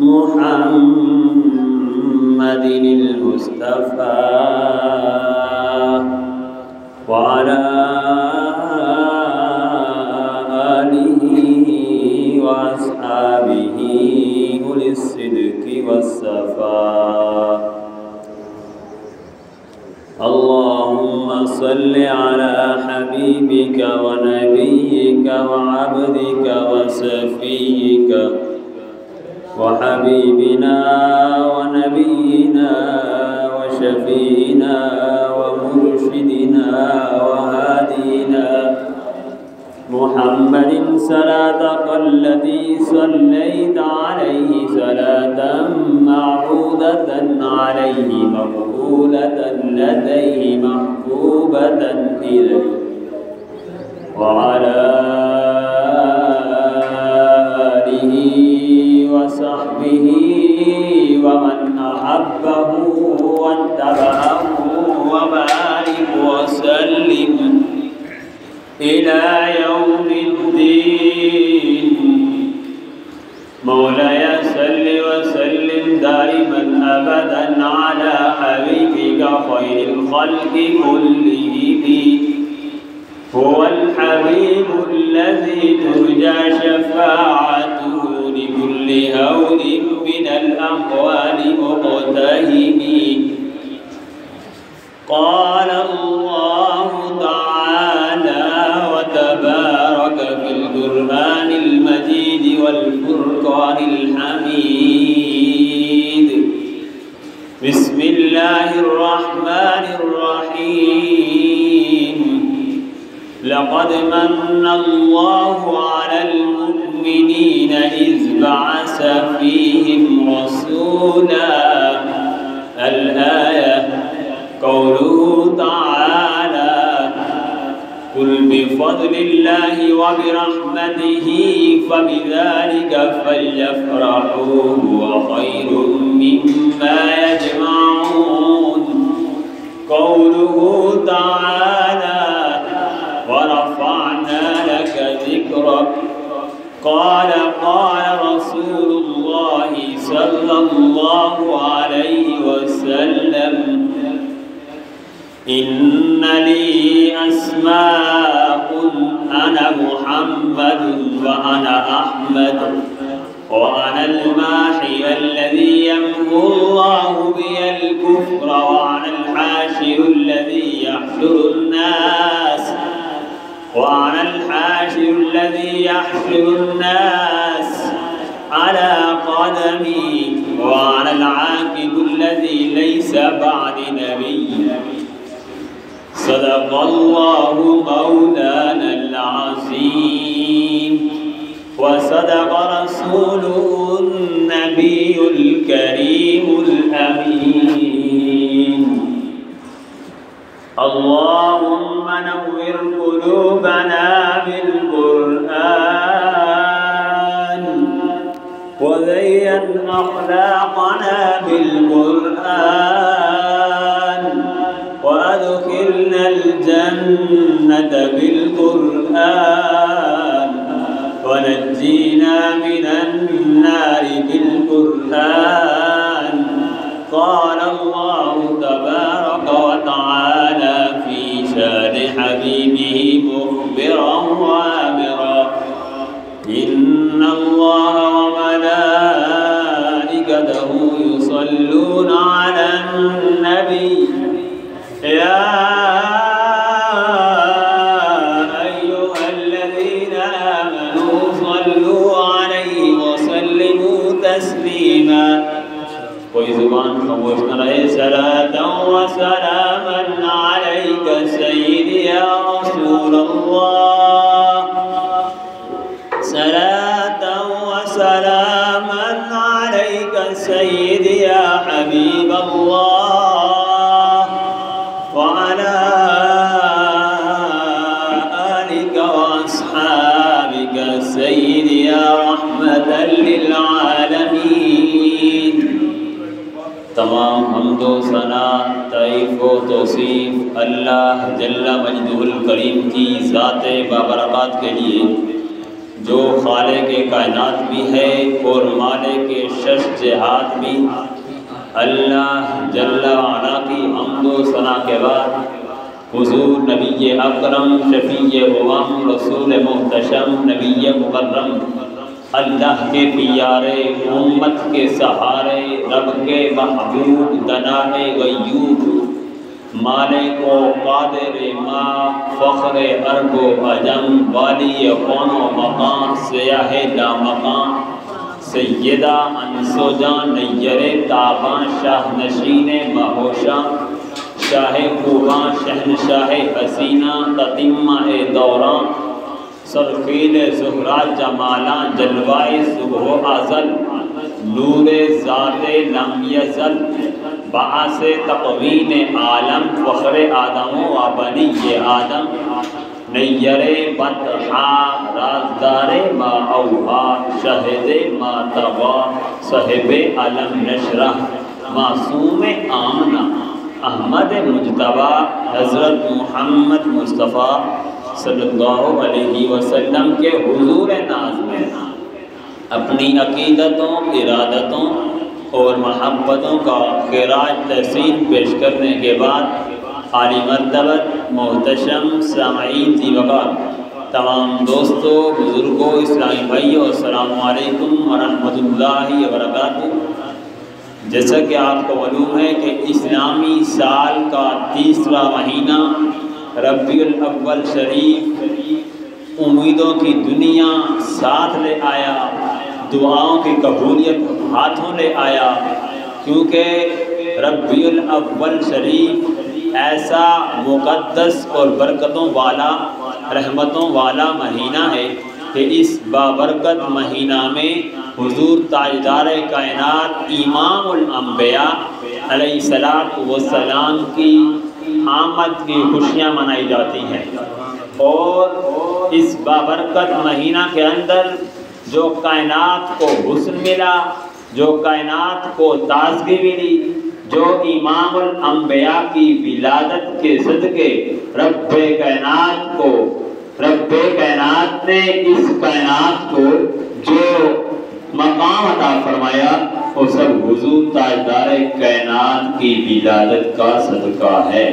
محمد المصطفى وعلى آله وأصحابه أولي الصدق والصفاء. اللهم صل على حبيبك ونبيك وعبدك وصفيك وحبيبنا ونبينا وشفينا ومرشدنا وهادينا محمد صلاة التي صليت عليه صلاة معروضة عليه مقبولة لديه محبوبة إليه وعلى آله وصحبه ومن أحبه واتبعه وبارك وسلم إلى يوم الدين. مولاي صل وسلم دائما أبدا على حبيبك خير الخلق كلهم. هو الحبيب الذي ترجى شفاعته لكل هول من الأهوال مقتهم. قال الله تعالى وتبارك في القرآن المجيد والفرقان الحميد. بسم الله الرحمن الرحيم. لقد من الله على المؤمنين إذ بعث فيهم رسولا. الآية قوله تعالى قل بفضل الله وبرحمته فبذلك فليفرحوا هو خير مما يجمعون. قوله تعالى ورفعنا لك ذكرك. قال رسول الله صلى الله عليه وسلم إن لي أسماء أنا محمد وأنا أحمد وأنا الماحي الذي يمحو الله بي الكفر وأنا الحاشر الذي يحشر الناس على قدمي وأنا العاقب الذي ليس بعد نبي. صدق الله مولانا العظيم وصدق رسوله النبي الكريم الأمين. اللهم نور قلوبنا بالقرآن وزين أخلاقنا بالقرآن وأدخلنا الجنة بالقرآن ونجينا من النار بالقرآن. قال الله تبارك وتعالى في شان حبيبه مخبرا وآمرا إن الله وملائكته يصلون على النبي يا أيها الذين آمنوا صلوا عليه وسلموا تسليما. کوئی زبان خاموش نہ رہے. صلاة وسلاما عليك سيدي يا رسول الله. صلاة وسلاما عليك سيدي يا حبيب الله وعلى آلك وأصحابك سيدي يا رحمة للعالمين. तमाम हम्दो सना तारीफ़ व तौसीफ़ अल्लाह जल्ला मजदुल करीम की ज़ात बाबरकत के लिए جو خالق کائنات بھی ہے اور مالک شش جہات بھی، اللہ جل وعلا کی حمد و ثنا کے بعد حضور نبی اکرم شفیع امم رسول محتشم نبی مکرم اللہ کے پیارے امت کے سہارے رب کے محبوب دنائے غیوب مالک و قادر ما فخر عرب و عجم والی کون و مقام سیاہ لامقام سیدہ انسو جان نیر تاباں شاہ نشین مہوشاں شاہ خوباں شہنشاہ حسینہ تتمہ دوراں سرخیل زہرا جمالاں جلوائے صبح ازل نور ذات لم یزل باعث تقوین عالم فخر آدم و بنی آدم نیر بطحا رازدار ما اوہا شہد ما توا صاحب علم نشرہ معصوم آمنہ احمد مجتبیٰ حضرت محمد مصطفیٰ صلی اللہ علیہ وسلم کے حضور ناز میں اپنی عقیدتوں ارادتوں اور محبتوں کا خراج تحسین پیش کرنے کے بعد عالی مرتبت محتشم سامعین ذی وقار تمام دوستوں بزرگوں اسلامی بھائیوں السلام علیکم ورحمۃ اللہ وبرکاتہ۔ جیسا کہ آپ کو معلوم ہے کہ اسلامی سال کا 30واں مہینہ ربیع الاول شریف امیدوں کی دنیا ساتھ لے آیا، دعاؤں کی قبولیت ہاتھوں لے آیا، کیونکہ ربیع الاول شریف ایسا مقدس اور برکتوں والا رحمتوں والا مہینہ ہے کہ اس بابرکت مہینہ میں حضور تاجدار کائنات امام الانبیاء علیہ الصلوۃ والسلام کی آمد کی خوشیاں منائی جاتی ہیں، اور اس بابرکت مہینہ کے اندر جو کائنات کو حسن ملا، جو کائنات کو تازگی ملی، جو امام الانبیاء کی ولادت کے صدقے رب کائنات نے اس کائنات کو جو مقام عطا فرمایا وہ سب حضور تاجدار کائنات کی ولادت کا صدقہ ہے۔